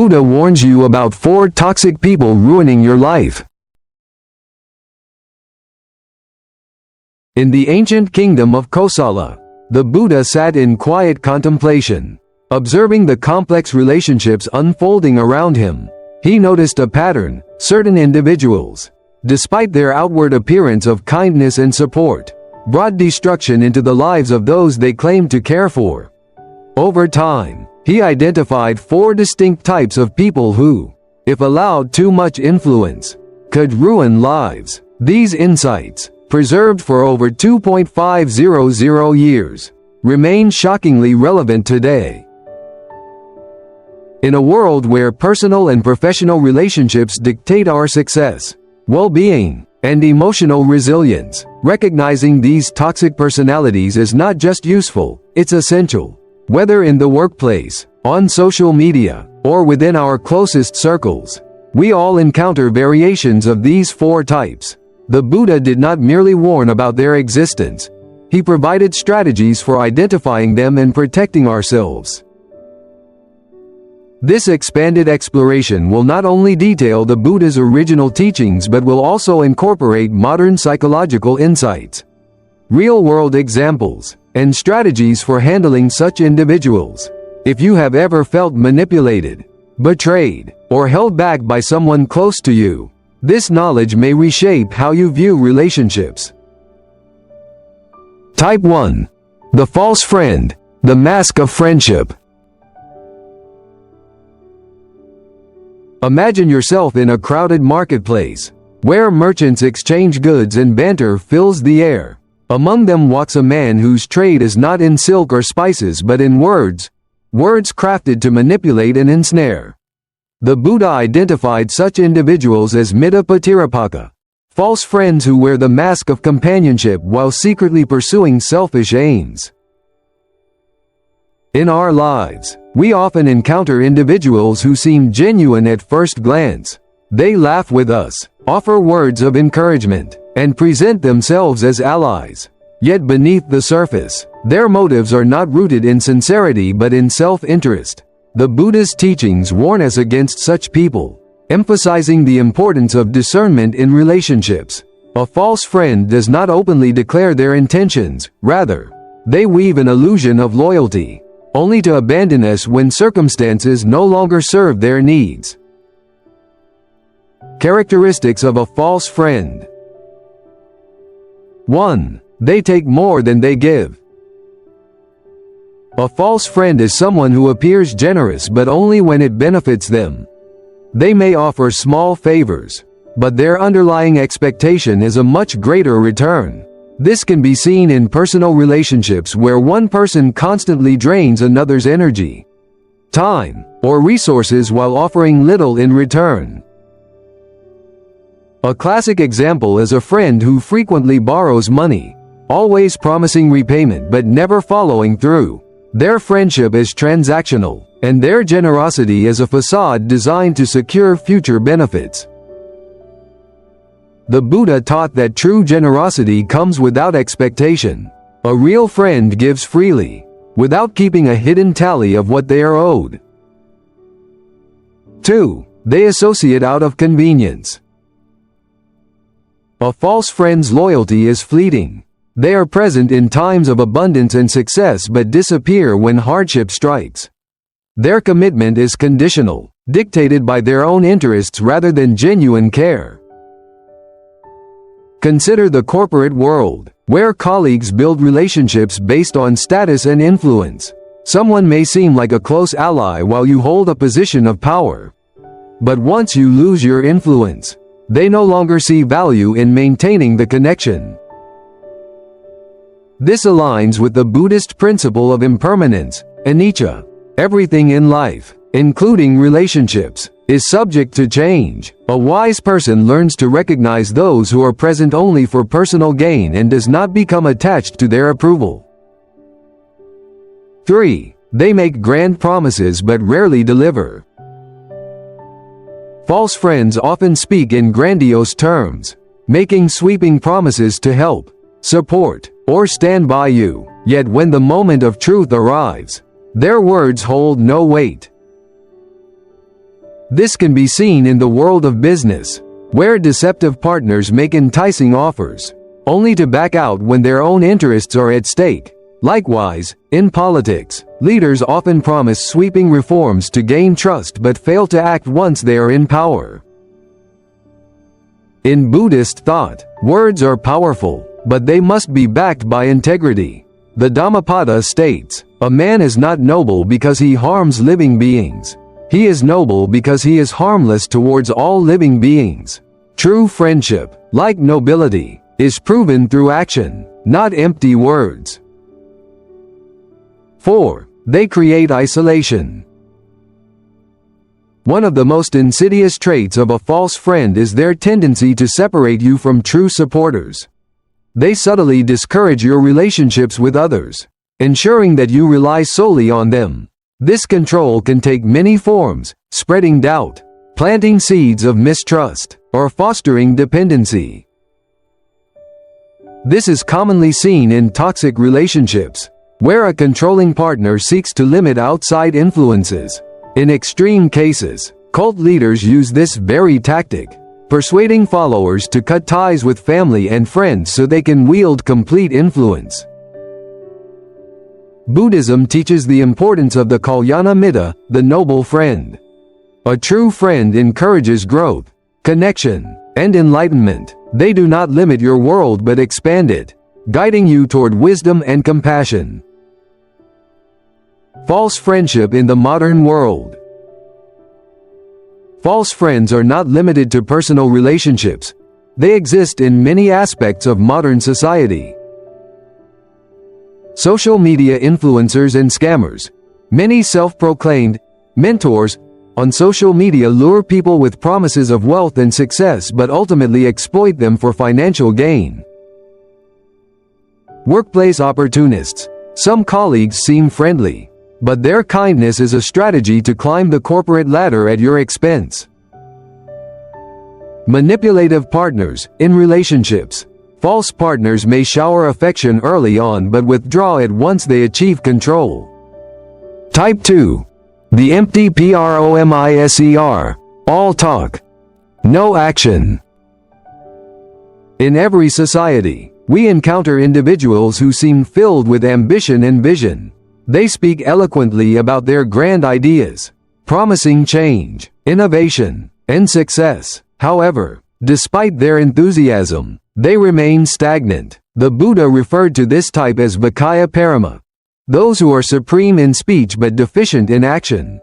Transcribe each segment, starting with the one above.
Buddha warns you about 4 toxic people ruining your life. In the ancient kingdom of Kosala, the Buddha sat in quiet contemplation, observing the complex relationships unfolding around him. He noticed a pattern: certain individuals, despite their outward appearance of kindness and support, brought destruction into the lives of those they claimed to care for. Over time, he identified 4 distinct types of people who, if allowed too much influence, could ruin lives. These insights, preserved for over 2.500 years, remain shockingly relevant today. In a world where personal and professional relationships dictate our success, well-being, and emotional resilience, recognizing these toxic personalities is not just useful, it's essential. Whether in the workplace, on social media, or within our closest circles, we all encounter variations of these 4 types. The Buddha did not merely warn about their existence. He provided strategies for identifying them and protecting ourselves. This expanded exploration will not only detail the Buddha's original teachings but will also incorporate modern psychological insights, real-world examples, and strategies for handling such individuals. If you have ever felt manipulated, betrayed, or held back by someone close to you, this knowledge may reshape how you view relationships. Type 1. The false friend, the mask of friendship. Imagine yourself in a crowded marketplace, where merchants exchange goods and banter fills the air. Among them walks a man whose trade is not in silk or spices but in words crafted to manipulate and ensnare. The Buddha identified such individuals as Mittapatirapaka, false friends who wear the mask of companionship while secretly pursuing selfish aims. In our lives, we often encounter individuals who seem genuine at first glance. They laugh with us, offer words of encouragement, and present themselves as allies. Yet beneath the surface, their motives are not rooted in sincerity but in self-interest. The Buddha's teachings warn us against such people, emphasizing the importance of discernment in relationships. A false friend does not openly declare their intentions, rather, they weave an illusion of loyalty, only to abandon us when circumstances no longer serve their needs. Characteristics of a false friend. 1. They take more than they give. A false friend is someone who appears generous but only when it benefits them. They may offer small favors, but their underlying expectation is a much greater return. This can be seen in personal relationships where one person constantly drains another's energy, time, or resources while offering little in return. A classic example is a friend who frequently borrows money, always promising repayment but never following through. Their friendship is transactional, and their generosity is a facade designed to secure future benefits. The Buddha taught that true generosity comes without expectation. A real friend gives freely, without keeping a hidden tally of what they are owed. 2. They associate out of convenience. A false friend's loyalty is fleeting. They are present in times of abundance and success but disappear when hardship strikes. Their commitment is conditional, dictated by their own interests rather than genuine care. Consider the corporate world, where colleagues build relationships based on status and influence. Someone may seem like a close ally while you hold a position of power. But once you lose your influence, they no longer see value in maintaining the connection. This aligns with the Buddhist principle of impermanence, anicca. Everything in life, including relationships, is subject to change. A wise person learns to recognize those who are present only for personal gain and does not become attached to their approval. 3. They make grand promises but rarely deliver. False friends often speak in grandiose terms, making sweeping promises to help, support, or stand by you. Yet when the moment of truth arrives, their words hold no weight. This can be seen in the world of business, where deceptive partners make enticing offers, only to back out when their own interests are at stake. Likewise, in politics, leaders often promise sweeping reforms to gain trust but fail to act once they are in power. In Buddhist thought, words are powerful, but they must be backed by integrity. The Dhammapada states, "A man is not noble because he harms living beings. He is noble because he is harmless towards all living beings." True friendship, like nobility, is proven through action, not empty words. 4. They create isolation. One of the most insidious traits of a false friend is their tendency to separate you from true supporters. They subtly discourage your relationships with others, ensuring that you rely solely on them. This control can take many forms, spreading doubt, planting seeds of mistrust, or fostering dependency. This is commonly seen in toxic relationships, where a controlling partner seeks to limit outside influences. In extreme cases, cult leaders use this very tactic, persuading followers to cut ties with family and friends so they can wield complete influence. Buddhism teaches the importance of the kalyana mitta, the noble friend. A true friend encourages growth, connection, and enlightenment. They do not limit your world but expand it, guiding you toward wisdom and compassion. False friendship in the modern world. False friends are not limited to personal relationships. They exist in many aspects of modern society. Social media influencers and scammers. Many self-proclaimed mentors on social media lure people with promises of wealth and success but ultimately exploit them for financial gain. Workplace opportunists. Some colleagues seem friendly, but their kindness is a strategy to climb the corporate ladder at your expense. Manipulative partners. In relationships, false partners may shower affection early on but withdraw it once they achieve control. Type 2. The empty promiser. All talk, no action. In every society, we encounter individuals who seem filled with ambition and vision. They speak eloquently about their grand ideas, promising change, innovation, and success. However, despite their enthusiasm, they remain stagnant. The Buddha referred to this type as Vakaya Parama, those who are supreme in speech but deficient in action.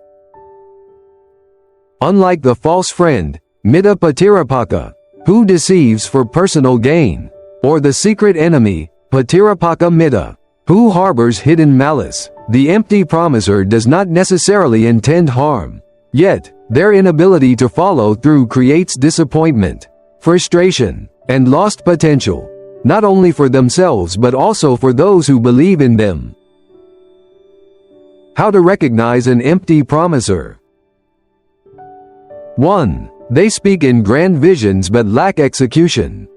Unlike the false friend, Mitta Patirapaka, who deceives for personal gain, or the secret enemy, Patirapaka Mitta, who harbors hidden malice, the empty promiser does not necessarily intend harm. Yet, their inability to follow through creates disappointment, frustration, and lost potential, not only for themselves but also for those who believe in them. How to recognize an empty promiser. 1. They speak in grand visions but lack execution.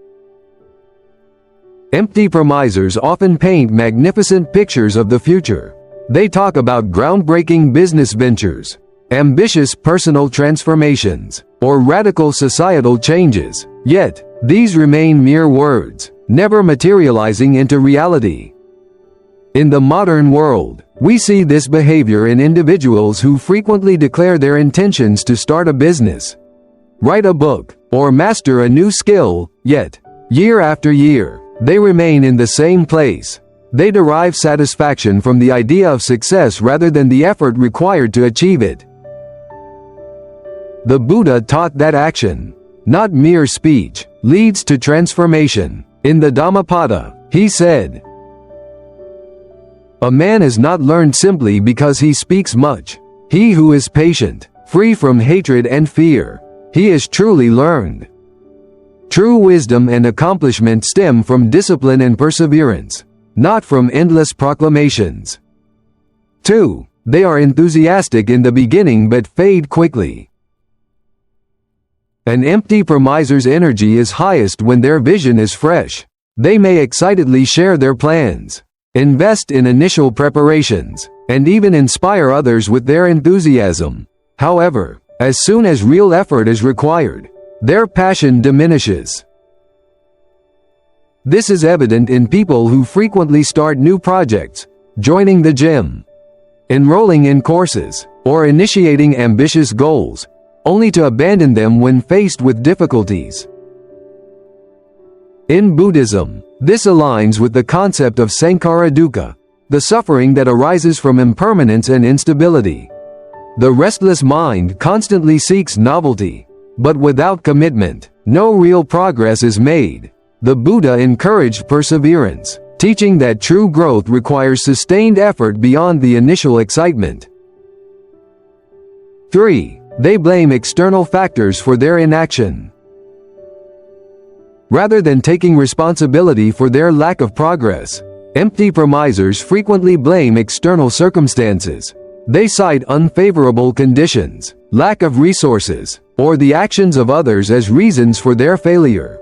Empty promisers often paint magnificent pictures of the future. They talk about groundbreaking business ventures, ambitious personal transformations, or radical societal changes. Yet, these remain mere words, never materializing into reality. In the modern world, we see this behavior in individuals who frequently declare their intentions to start a business, write a book, or master a new skill, yet, year after year, they remain in the same place. They derive satisfaction from the idea of success rather than the effort required to achieve it. The Buddha taught that action, not mere speech, leads to transformation. In the Dhammapada, he said, "A man is not learned simply because he speaks much. He who is patient, free from hatred and fear, he is truly learned." True wisdom and accomplishment stem from discipline and perseverance, not from endless proclamations. 2. They are enthusiastic in the beginning but fade quickly. An empty promiser's energy is highest when their vision is fresh. They may excitedly share their plans, invest in initial preparations, and even inspire others with their enthusiasm. However, As soon as real effort is required, their passion diminishes. This is evident in people who frequently start new projects, joining the gym, enrolling in courses, or initiating ambitious goals, only to abandon them when faced with difficulties. In Buddhism, this aligns with the concept of sankhara dukkha, the suffering that arises from impermanence and instability. The restless mind constantly seeks novelty, but without commitment, no real progress is made. The Buddha encouraged perseverance, teaching that true growth requires sustained effort beyond the initial excitement. 3. They blame external factors for their inaction. Rather than taking responsibility for their lack of progress, empty promisers frequently blame external circumstances. They cite unfavorable conditions, lack of resources, or the actions of others as reasons for their failure.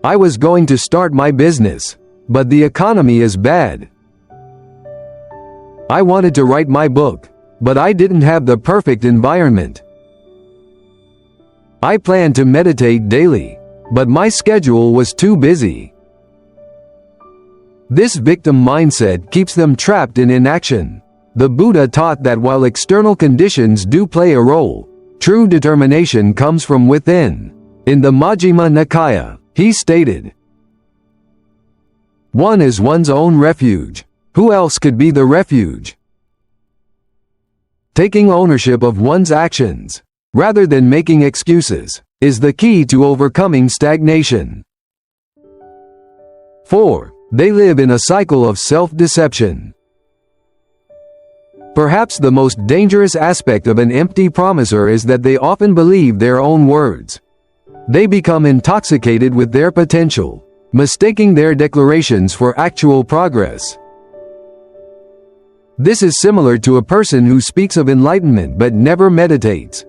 I was going to start my business, but the economy is bad. I wanted to write my book, but I didn't have the perfect environment. I planned to meditate daily, but my schedule was too busy. This victim mindset keeps them trapped in inaction. The Buddha taught that while external conditions do play a role, true determination comes from within. In the Majjhima Nikaya, he stated, "One is one's own refuge. Who else could be the refuge?" Taking ownership of one's actions, rather than making excuses, is the key to overcoming stagnation. 4. They live in a cycle of self-deception. Perhaps the most dangerous aspect of an empty promiser is that they often believe their own words. They become intoxicated with their potential, mistaking their declarations for actual progress. This is similar to a person who speaks of enlightenment but never meditates,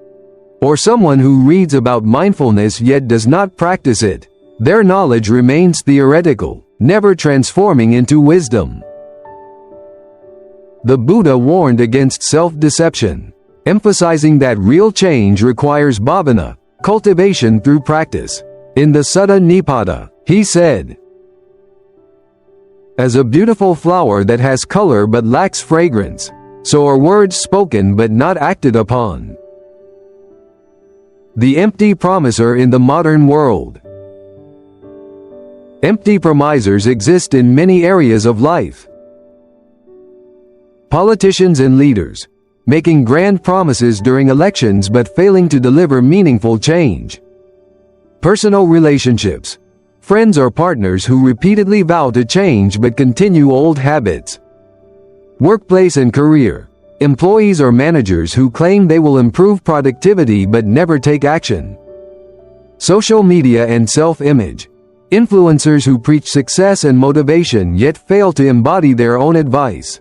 or someone who reads about mindfulness yet does not practice it. Their knowledge remains theoretical, never transforming into wisdom. The Buddha warned against self-deception, emphasizing that real change requires bhavana, cultivation through practice. In the Sutta Nipata, he said, "As a beautiful flower that has color but lacks fragrance, so are words spoken but not acted upon." The empty promiser in the modern world. Empty promisers exist in many areas of life. Politicians and leaders, making grand promises during elections but failing to deliver meaningful change. Personal relationships, friends or partners who repeatedly vow to change but continue old habits. Workplace and career, employees or managers who claim they will improve productivity but never take action. Social media and self-image, influencers who preach success and motivation yet fail to embody their own advice.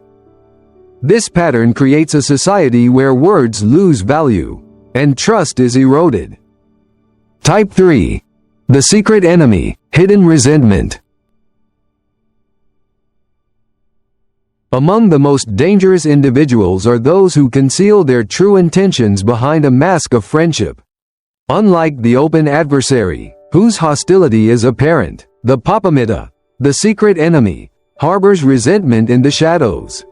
This pattern creates a society where words lose value, and trust is eroded. Type 3. The secret enemy, hidden resentment. Among the most dangerous individuals are those who conceal their true intentions behind a mask of friendship. Unlike the open adversary, whose hostility is apparent, the papamitta, the secret enemy, harbors resentment in the shadows.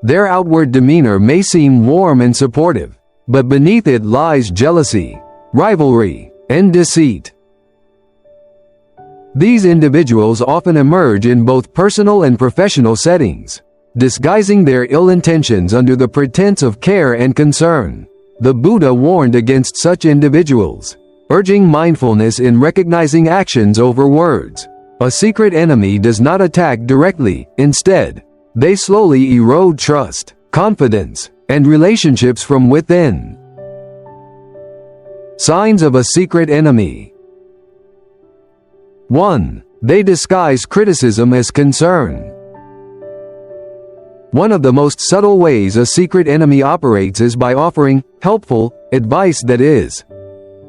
Their outward demeanor may seem warm and supportive, but beneath it lies jealousy, rivalry, and deceit. These individuals often emerge in both personal and professional settings, disguising their ill intentions under the pretense of care and concern. The Buddha warned against such individuals, urging mindfulness in recognizing actions over words. A secret enemy does not attack directly, instead, they slowly erode trust, confidence, and relationships from within. Signs of a secret enemy. 1. They disguise criticism as concern. One of the most subtle ways a secret enemy operates is by offering helpful advice that is,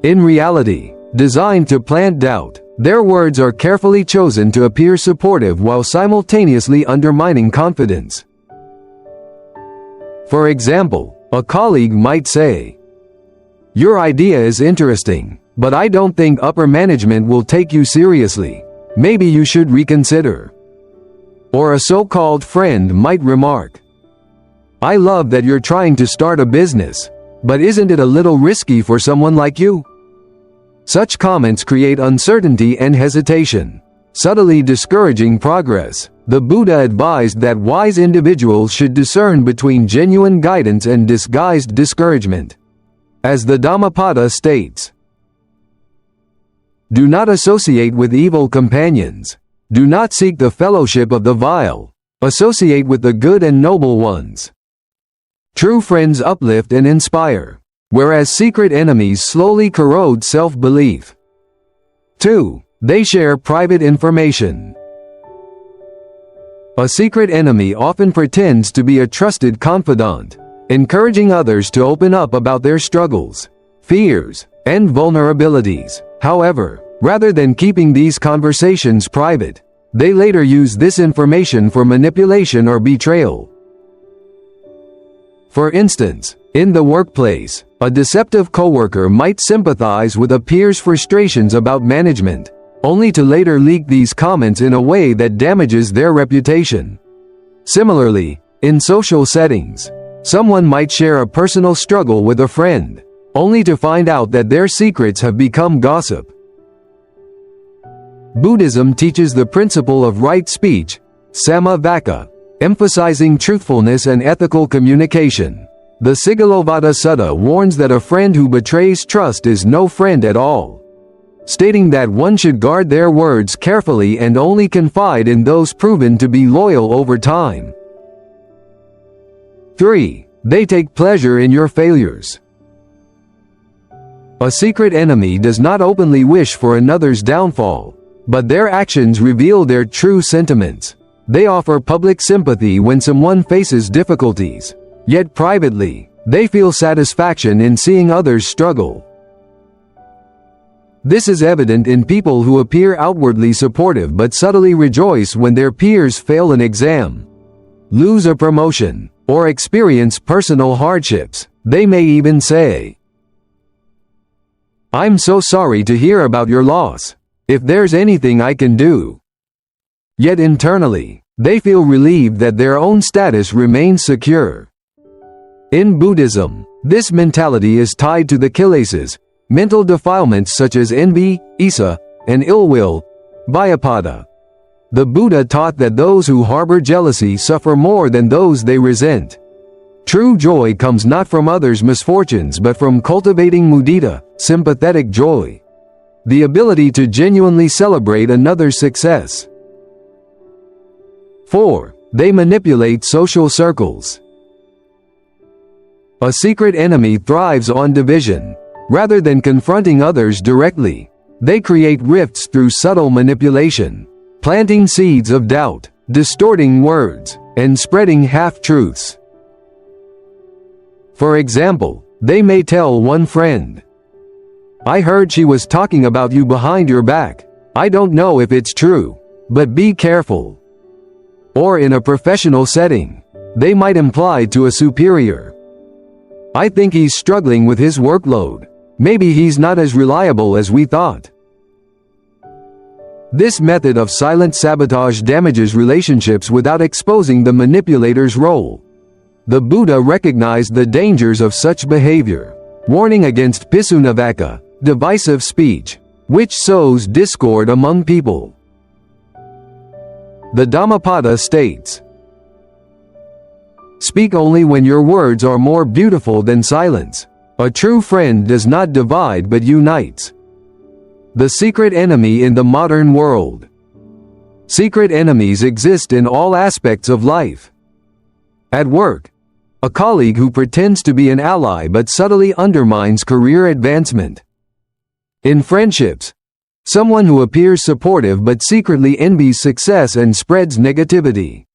in reality, designed to plant doubt. Their words are carefully chosen to appear supportive while simultaneously undermining confidence. For example, A colleague might say, "Your idea is interesting, but I don't think upper management will take you seriously. Maybe you should reconsider." Or a so-called friend might remark, "I love that you're trying to start a business, but isn't it a little risky for someone like you?" Such comments create uncertainty and hesitation, subtly discouraging progress. The Buddha advised that wise individuals should discern between genuine guidance and disguised discouragement. As the Dhammapada states, "Do not associate with evil companions. Do not seek the fellowship of the vile. Associate with the good and noble ones." True friends uplift and inspire, whereas secret enemies slowly corrode self-belief. 2. They share private information. A secret enemy often pretends to be a trusted confidant, encouraging others to open up about their struggles, fears, and vulnerabilities. However, rather than keeping these conversations private, they later use this information for manipulation or betrayal. For instance, in the workplace, a deceptive coworker might sympathize with a peer's frustrations about management, only to later leak these comments in a way that damages their reputation. Similarly, in social settings, someone might share a personal struggle with a friend, only to find out that their secrets have become gossip. Buddhism teaches the principle of right speech, samma vacca, emphasizing truthfulness and ethical communication. The Sigalovada Sutta warns that a friend who betrays trust is no friend at all, stating that one should guard their words carefully and only confide in those proven to be loyal over time. 3. They take pleasure in your failures. A secret enemy does not openly wish for another's downfall, but their actions reveal their true sentiments. They offer public sympathy when someone faces difficulties, yet privately, they feel satisfaction in seeing others struggle. This is evident in people who appear outwardly supportive but subtly rejoice when their peers fail an exam, lose a promotion, or experience personal hardships. They may even say, "I'm so sorry to hear about your loss. If there's anything I can do." Yet internally, they feel relieved that their own status remains secure. In Buddhism, this mentality is tied to the kilesas, mental defilements such as envy, issa, and ill will, vyapada. The Buddha taught that those who harbor jealousy suffer more than those they resent. True joy comes not from others' misfortunes but from cultivating mudita, sympathetic joy, the ability to genuinely celebrate another's success. 4. They manipulate social circles. A secret enemy thrives on division. Rather than confronting others directly, they create rifts through subtle manipulation, planting seeds of doubt, distorting words, and spreading half-truths. For example, they may tell one friend, "I heard she was talking about you behind your back. I don't know if it's true, but be careful." Or in a professional setting, they might imply to a superior, "I think he's struggling with his workload. Maybe he's not as reliable as we thought." This method of silent sabotage damages relationships without exposing the manipulator's role. The Buddha recognized the dangers of such behavior, warning against pisunavaka, divisive speech, which sows discord among people. The Dhammapada states, "Speak only when your words are more beautiful than silence. A true friend does not divide but unites." The secret enemy in the modern world. Secret enemies exist in all aspects of life. At work, a colleague who pretends to be an ally but subtly undermines career advancement. In friendships, someone who appears supportive but secretly envies success and spreads negativity.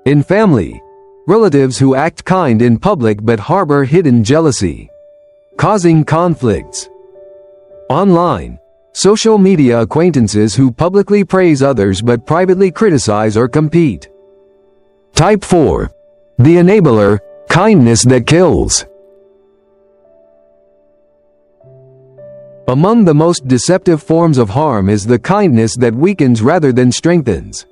In family, relatives who act kind in public but harbor hidden jealousy, causing conflicts. Online, social media acquaintances who publicly praise others but privately criticize or compete. Type 4. The enabler, kindness that kills. Among the most deceptive forms of harm is the kindness that weakens rather than strengthens.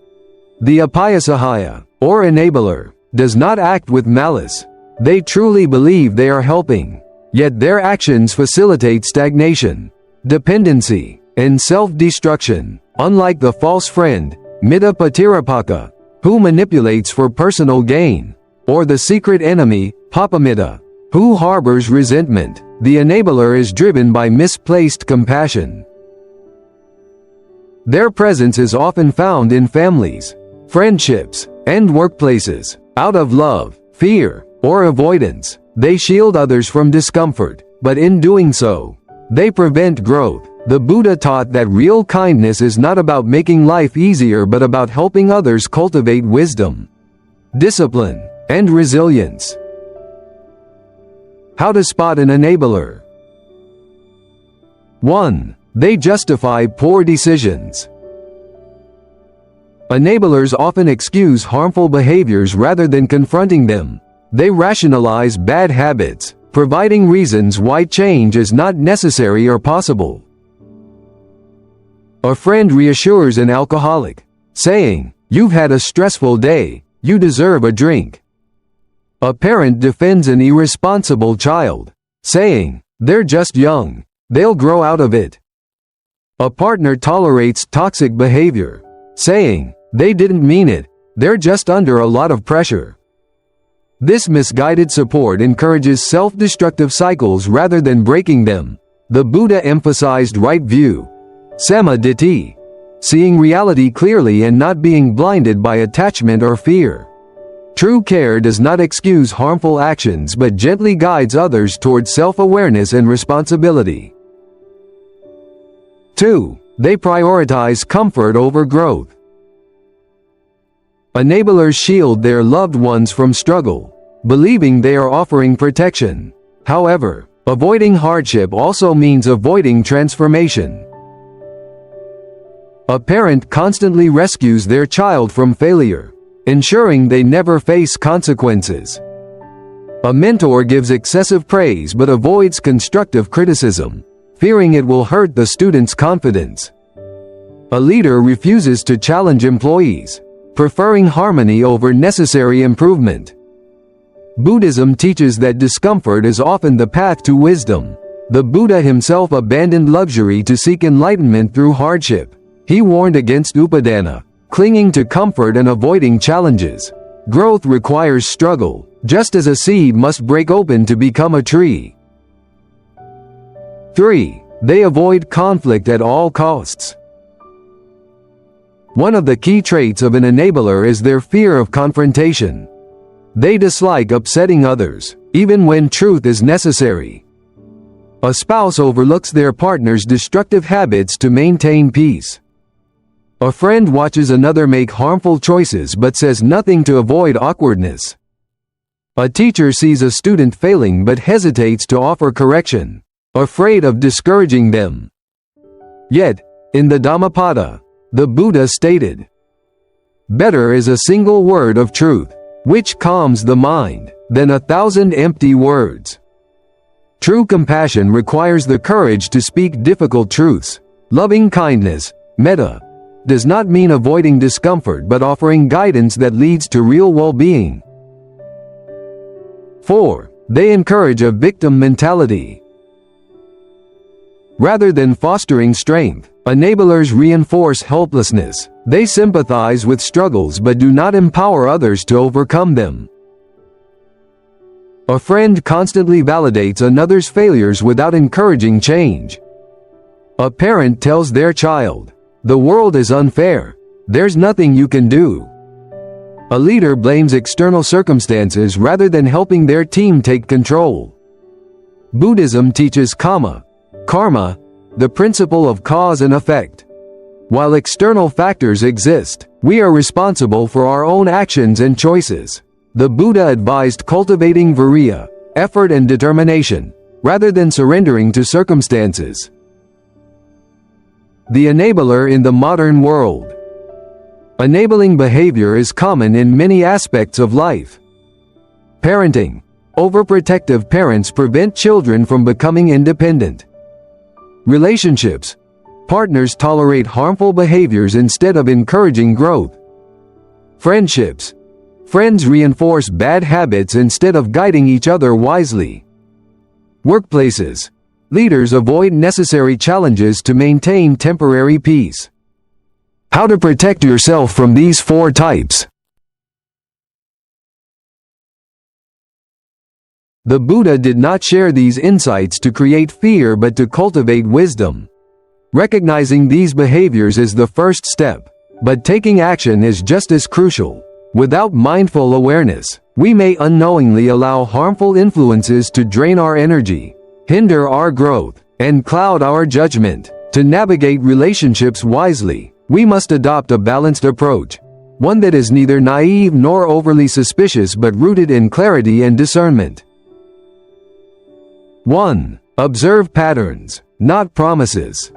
The upayasahaya, or enabler, does not act with malice. They truly believe they are helping, yet their actions facilitate stagnation, dependency, and self-destruction, unlike the false friend, Mita Patirapaka, who manipulates for personal gain, or the secret enemy, Papamita, who harbors resentment. The enabler is driven by misplaced compassion. Their presence is often found in families, friendships, and workplaces. Out of love, fear, or avoidance, they shield others from discomfort, but in doing so, they prevent growth. The Buddha taught that real kindness is not about making life easier but about helping others cultivate wisdom, discipline, and resilience. How to spot an enabler. 1. They justify poor decisions. Enablers often excuse harmful behaviors rather than confronting them. They rationalize bad habits, providing reasons why change is not necessary or possible. A friend reassures an alcoholic, saying, "You've had a stressful day, you deserve a drink." A parent defends an irresponsible child, saying, "They're just young, they'll grow out of it." A partner tolerates toxic behavior, saying, "They didn't mean it, they're just under a lot of pressure." This misguided support encourages self-destructive cycles rather than breaking them. The Buddha emphasized right view, samadhi, seeing reality clearly and not being blinded by attachment or fear. True care does not excuse harmful actions but gently guides others towards self-awareness and responsibility. 2. They prioritize comfort over growth. Enablers shield their loved ones from struggle, believing they are offering protection. However, avoiding hardship also means avoiding transformation. A parent constantly rescues their child from failure, ensuring they never face consequences. A mentor gives excessive praise but avoids constructive criticism, fearing it will hurt the student's confidence. A leader refuses to challenge employees, preferring harmony over necessary improvement. Buddhism teaches that discomfort is often the path to wisdom. The Buddha himself abandoned luxury to seek enlightenment through hardship. He warned against upadana, clinging to comfort and avoiding challenges. Growth requires struggle, just as a seed must break open to become a tree. 3. They avoid conflict at all costs. One of the key traits of an enabler is their fear of confrontation. They dislike upsetting others, even when truth is necessary. A spouse overlooks their partner's destructive habits to maintain peace. A friend watches another make harmful choices but says nothing to avoid awkwardness. A teacher sees a student failing but hesitates to offer correction, afraid of discouraging them. Yet, in the Dhammapada, the Buddha stated, "Better is a single word of truth, which calms the mind, than 1,000 empty words." True compassion requires the courage to speak difficult truths. Loving kindness, metta, does not mean avoiding discomfort but offering guidance that leads to real well-being. 4. They encourage a victim mentality. Rather than fostering strength, enablers reinforce helplessness. They sympathize with struggles but do not empower others to overcome them. A friend constantly validates another's failures without encouraging change. A parent tells their child, "The world is unfair. There's nothing you can do." A leader blames external circumstances rather than helping their team take control. Buddhism teaches karma, the principle of cause and effect. While external factors exist, we are responsible for our own actions and choices. The Buddha advised cultivating viriya, effort and determination, rather than surrendering to circumstances. The enabler in the modern world. Enabling behavior is common in many aspects of life. Parenting, Overprotective parents prevent children from becoming independent. Relationships. Partners tolerate harmful behaviors instead of encouraging growth. Friendships. Friends reinforce bad habits instead of guiding each other wisely. Workplaces. Leaders avoid necessary challenges to maintain temporary peace. How to protect yourself from these 4 types. The Buddha did not share these insights to create fear but to cultivate wisdom. Recognizing these behaviors is the first step, but taking action is just as crucial. Without mindful awareness, we may unknowingly allow harmful influences to drain our energy, hinder our growth, and cloud our judgment. To navigate relationships wisely, we must adopt a balanced approach, one that is neither naive nor overly suspicious but rooted in clarity and discernment. 1. Observe patterns, not promises.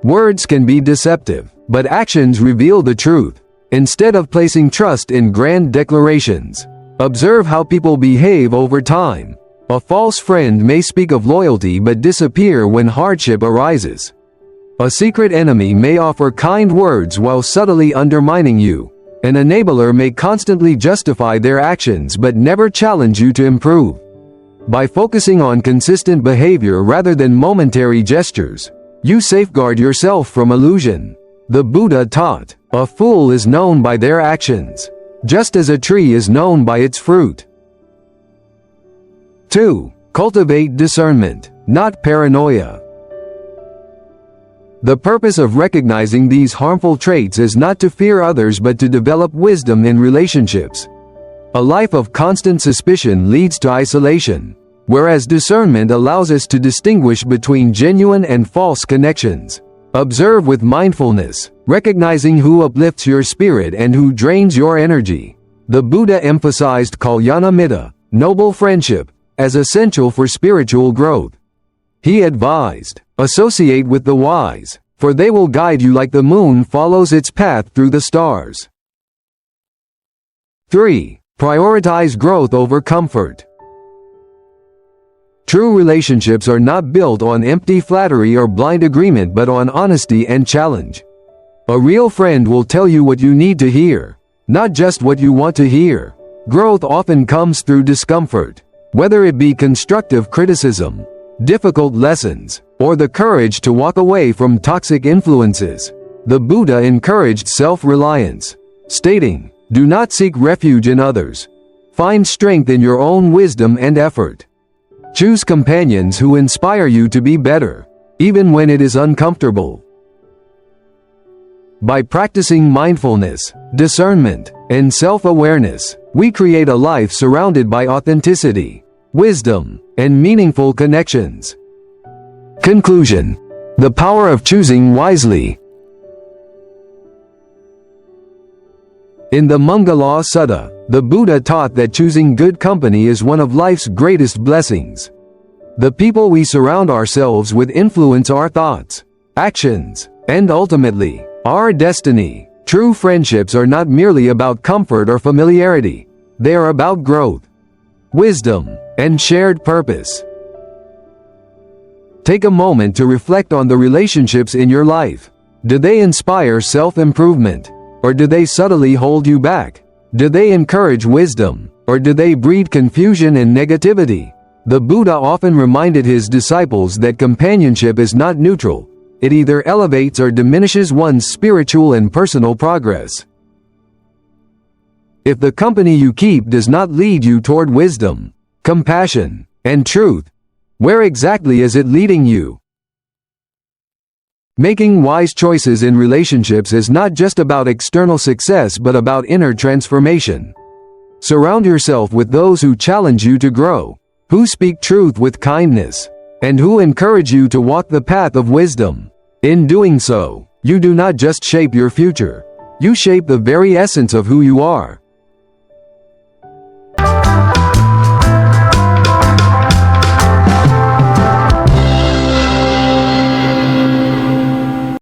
Words can be deceptive, but actions reveal the truth. Instead of placing trust in grand declarations, observe how people behave over time. A false friend may speak of loyalty but disappear when hardship arises. A secret enemy may offer kind words while subtly undermining you. An enabler may constantly justify their actions but never challenge you to improve. By focusing on consistent behavior rather than momentary gestures, you safeguard yourself from illusion. The Buddha taught, "A fool is known by their actions, just as a tree is known by its fruit." 2. Cultivate discernment, not paranoia. The purpose of recognizing these harmful traits is not to fear others but to develop wisdom in relationships. A life of constant suspicion leads to isolation, whereas discernment allows us to distinguish between genuine and false connections. Observe with mindfulness, recognizing who uplifts your spirit and who drains your energy. The Buddha emphasized kalyana noble friendship, as essential for spiritual growth. He advised, associate with the wise, for they will guide you like the moon follows its path through the stars. 3. Prioritize growth over comfort. True relationships are not built on empty flattery or blind agreement but on honesty and challenge. A real friend will tell you what you need to hear, not just what you want to hear. Growth often comes through discomfort, whether it be constructive criticism, difficult lessons, or the courage to walk away from toxic influences. The Buddha encouraged self-reliance, stating, "Do not seek refuge in others. Find strength in your own wisdom and effort. Choose companions who inspire you to be better, even when it is uncomfortable." By practicing mindfulness, discernment, and self-awareness, we create a life surrounded by authenticity, wisdom, and meaningful connections. Conclusion: the power of choosing wisely. In the Mangala Sutta, the Buddha taught that choosing good company is one of life's greatest blessings. The people we surround ourselves with influence our thoughts, actions, and ultimately, our destiny. True friendships are not merely about comfort or familiarity. They are about growth, wisdom, and shared purpose. Take a moment to reflect on the relationships in your life. Do they inspire self-improvement, or do they subtly hold you back? Do they encourage wisdom, or do they breed confusion and negativity? The Buddha often reminded his disciples that companionship is not neutral. It either elevates or diminishes one's spiritual and personal progress. If the company you keep does not lead you toward wisdom, compassion, and truth, where exactly is it leading you? Making wise choices in relationships is not just about external success but about inner transformation. Surround yourself with those who challenge you to grow, who speak truth with kindness, and who encourage you to walk the path of wisdom. In doing so, you do not just shape your future, you shape the very essence of who you are.